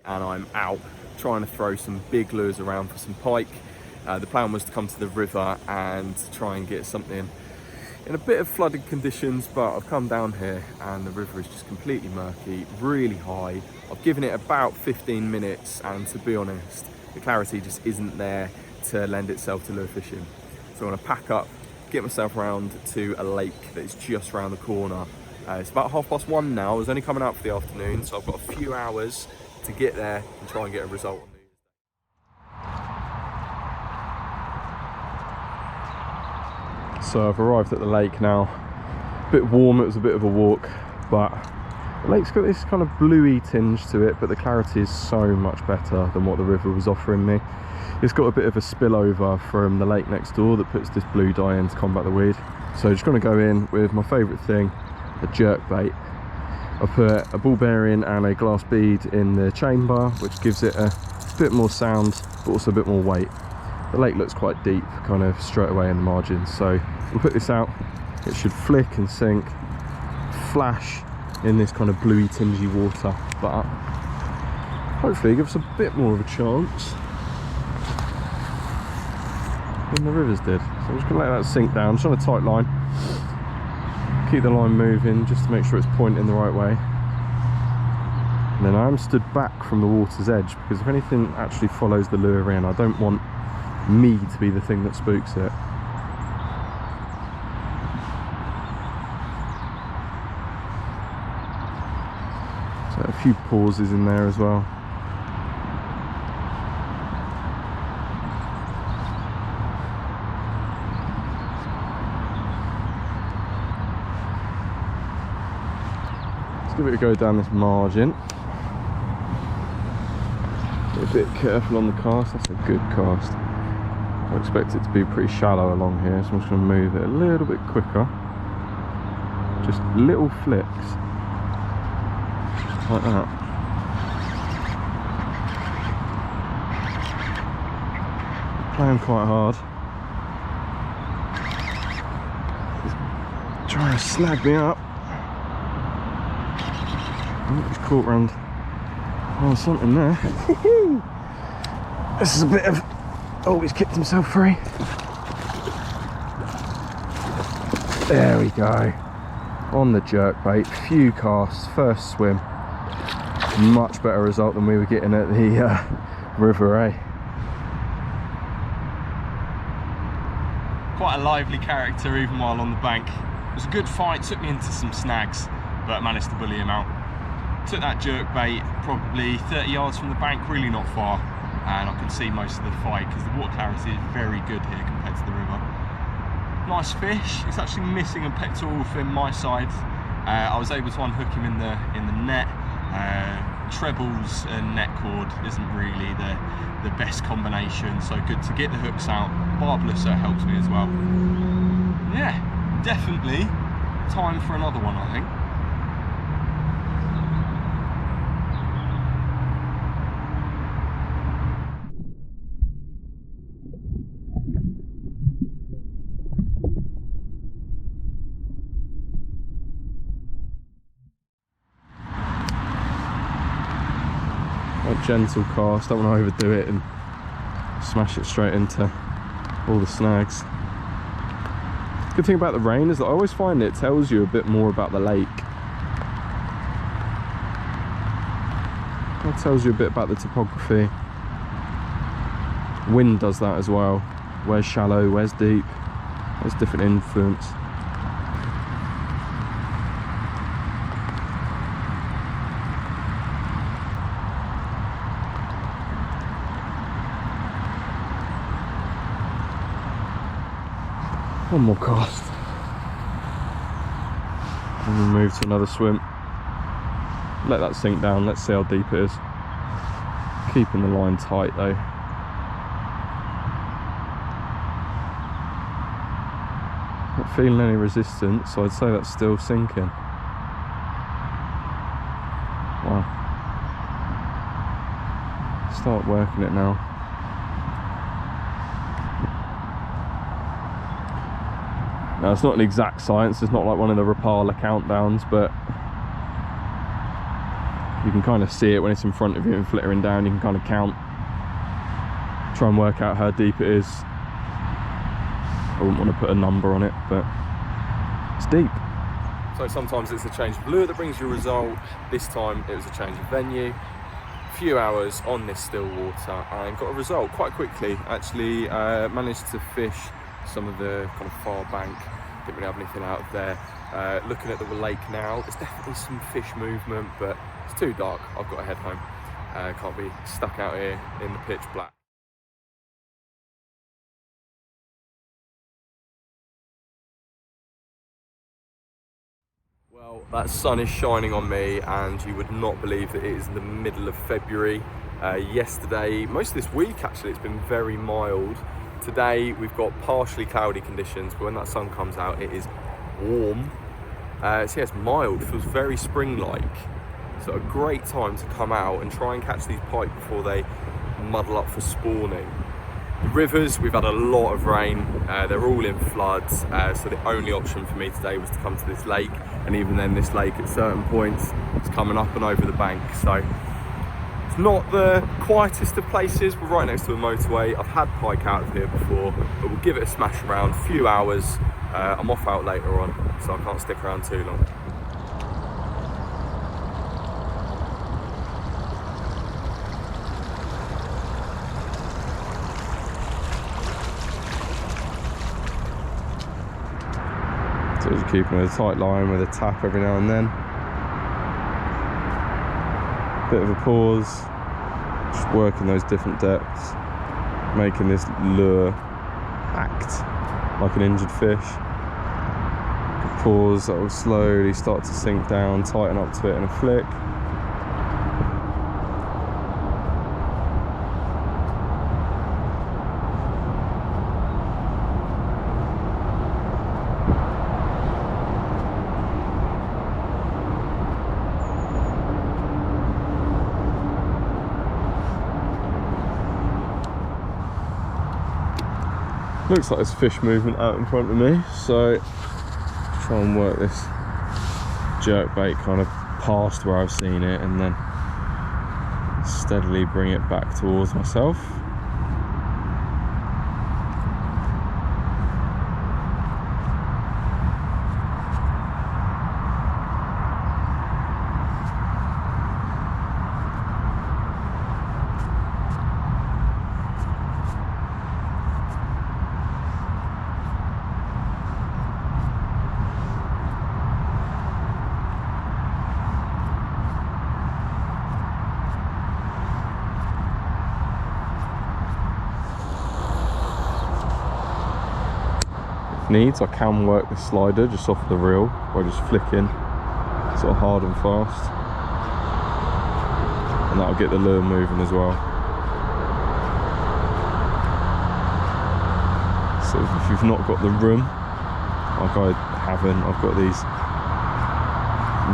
and I'm out trying to throw some big lures around for some pike. The plan was to come to the river and try and get something in a bit of flooded conditions, but I've come down here and the river is just completely murky, really high. I've given it about 15 minutes, and to be honest, the clarity just isn't there to lend itself to lure fishing. So I'm gonna pack up, get myself around to a lake that is just around the corner. It's about 1:30 now. I was only coming out for the afternoon, so I've got a few hours to get there and try and get a result. So I've arrived at the lake now. A bit warm, it was a bit of a walk, but the lake's got this kind of bluey tinge to it, but the clarity is so much better than what the river was offering me. It's got a bit of a spillover from the lake next door that puts this blue dye in to combat the weed. So just going to go in with my favourite thing, a jerk bait. I put a ball bearing and a glass bead in the chamber, which gives it a bit more sound, but also a bit more weight. The lake looks quite deep, kind of straight away in the margins, so we'll put this out. It should flick and sink, flash in this kind of bluey tingy water, but hopefully give us a bit more of a chance than the rivers did. So I'm just going to let that sink down. I'm just on a tight line, keep the line moving just to make sure it's pointing the right way. And then I am stood back from the water's edge, because if anything actually follows the lure in, I don't want me to be the thing that spooks it. So a few pauses in there as well. Let's give it a go down this margin. Be a bit careful on the cast. That's a good cast. I expect it to be pretty shallow along here, so I'm just going to move it a little bit quicker. Just little flicks, just like that. Playing quite hard. He's trying to snag me up. Oh, he's caught round. Oh, something there. This is a bit of... Oh, he's kicked himself free. There we go. On the jerk bait, few casts, first swim. Much better result than we were getting at the river, eh? Quite a lively character even while on the bank. It was a good fight, took me into some snags, but managed to bully him out. Took that jerk bait probably 30 yards from the bank, really not far. And I can see most of the fight because the water clarity is very good here compared to the river. Nice fish. It's actually missing a pectoral fin my side. I was able to unhook him in the net. Trebles and net cord isn't really the best combination, so good to get the hooks out. Barbless, so it helps me as well. Yeah, definitely time for another one, I think. Gentle cast, don't want to overdo it and smash it straight into all the snags. Good thing about the rain is that I always find it tells you a bit more about the lake. It tells you a bit about the topography. Wind does that as well. Where's shallow, where's deep, there's different influence. One more cast and we'll move to another swim. Let that sink down, let's see how deep it is. Keeping the line tight though. Not feeling any resistance, so I'd say that's still sinking. Wow. Start working it now. Now it's not an exact science, it's not like one of the Rapala countdowns, but You can kind of see it when it's in front of you and flittering down. You can kind of count, try and work out how deep it is. I wouldn't want to put a number on it, but it's deep. So sometimes it's a change of lure that brings you a result. This time it was a change of venue. A few hours on this still water and got a result quite quickly. Actually managed to fish some of the kind of far bank. Didn't really have anything out of there. Looking at the lake now, there's definitely some fish movement, but it's too dark. I've got to head home. Can't be stuck out here in the pitch black. Well, that sun is shining on me, and you would not believe that it is the middle of February. Yesterday, most of this week actually, it's been very mild. Today we've got partially cloudy conditions, but when that sun comes out it is warm. So yeah, it's mild, feels very spring-like. So a great time to come out and try and catch these pike before they muddle up for spawning. The rivers, we've had a lot of rain, they're all in floods, so the only option for me today was to come to this lake, and even then this lake at certain points is coming up and over the bank. So it's not the quietest of places, we're right next to a motorway. I've had pike out of here before, but we'll give it a smash around, a few hours. I'm off out later on, so I can't stick around too long. So just keeping a tight line with a tap every now and then. Bit of a pause, just working those different depths, making this lure act like an injured fish. Pause, that will slowly start to sink down, tighten up to it in a flick. Looks like there's fish movement out in front of me, so try and work this jerk bait kind of past where I've seen it and then steadily bring it back towards myself. Needs, I can work the slider just off the reel by just flicking sort of hard and fast, and that'll get the lure moving as well. So if you've not got the room, like I haven't, I've got these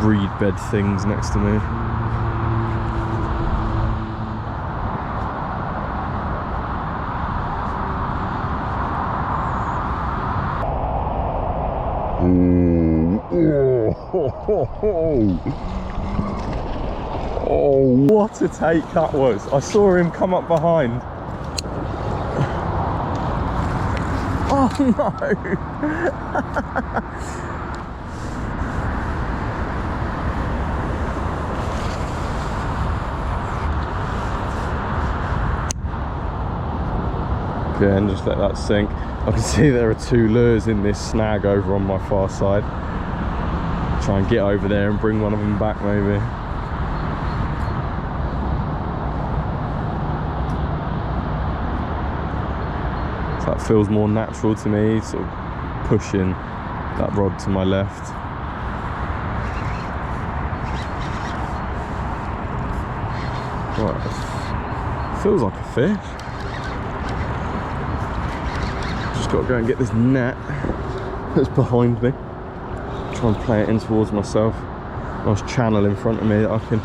reed bed things next to me. Oh, what a take that was. I saw him come up behind. Oh no. Okay, and just let that sink. I can see there are two lures in this snag over on my far side. Try and get over there and bring one of them back maybe. So that feels more natural to me, sort of pushing that rod to my left. Right, feels like a fish. Just got to go and get this net that's behind me. Try and play it in towards myself. Nice channel in front of me that I can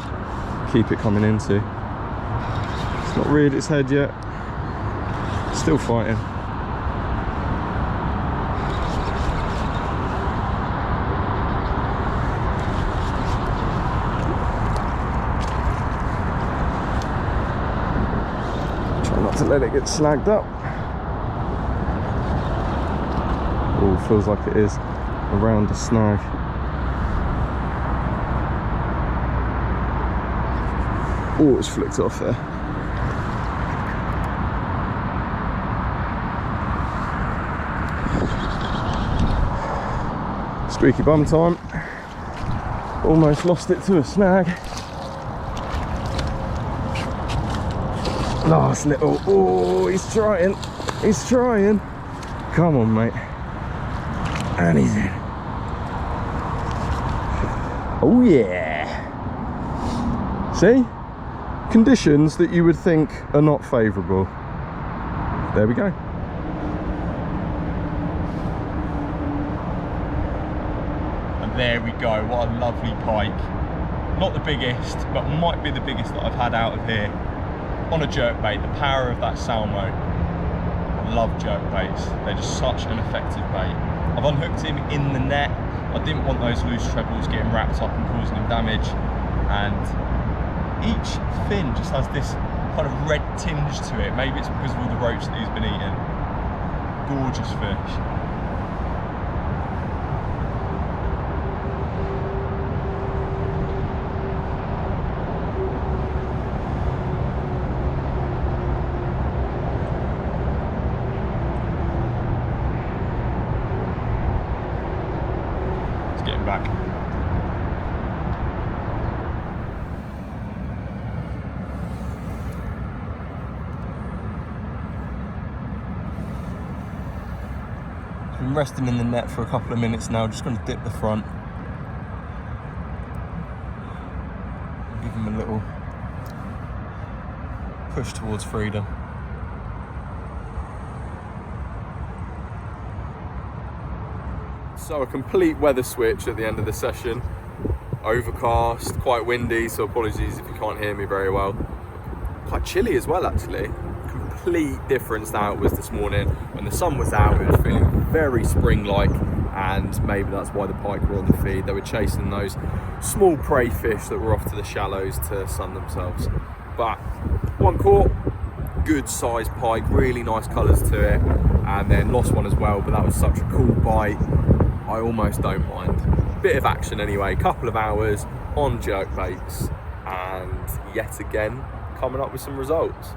keep it coming into. It's not reared its head yet. Still fighting. to let it get snagged up. Oh, feels like it is around the snag. Oh, it's flicked off there. Squeaky bum time. Almost lost it to a snag. Last little, oh, he's trying. He's trying. Come on, mate. And he's in. Oh, yeah. See? Conditions that you would think are not favourable. There we go. And there we go. What a lovely pike. Not the biggest, but might be the biggest that I've had out of here. On a jerkbait, the power of that salmo. I love jerkbaits. They're just such an effective bait. I've unhooked him in the net. I didn't want those loose trebles getting wrapped up and causing him damage. And each fin just has this kind of red tinge to it. Maybe it's because of all the roach that he's been eating. Gorgeous fish. Back. He's been resting in the net for a couple of minutes now, just going to dip the front. Give him a little push towards freedom. So a complete weather switch at the end of the session. Overcast, quite windy, so apologies if you can't hear me very well. Quite chilly as well, actually. Complete difference to how it was this morning. When the sun was out, it was feeling very spring-like, and maybe that's why the pike were on the feed. They were chasing those small prey fish that were off to the shallows to sun themselves. But one caught, good sized pike, really nice colours to it, and then lost one as well, but that was such a cool bite. I almost don't mind. Bit of action anyway, couple of hours on jerkbaits, and yet again coming up with some results.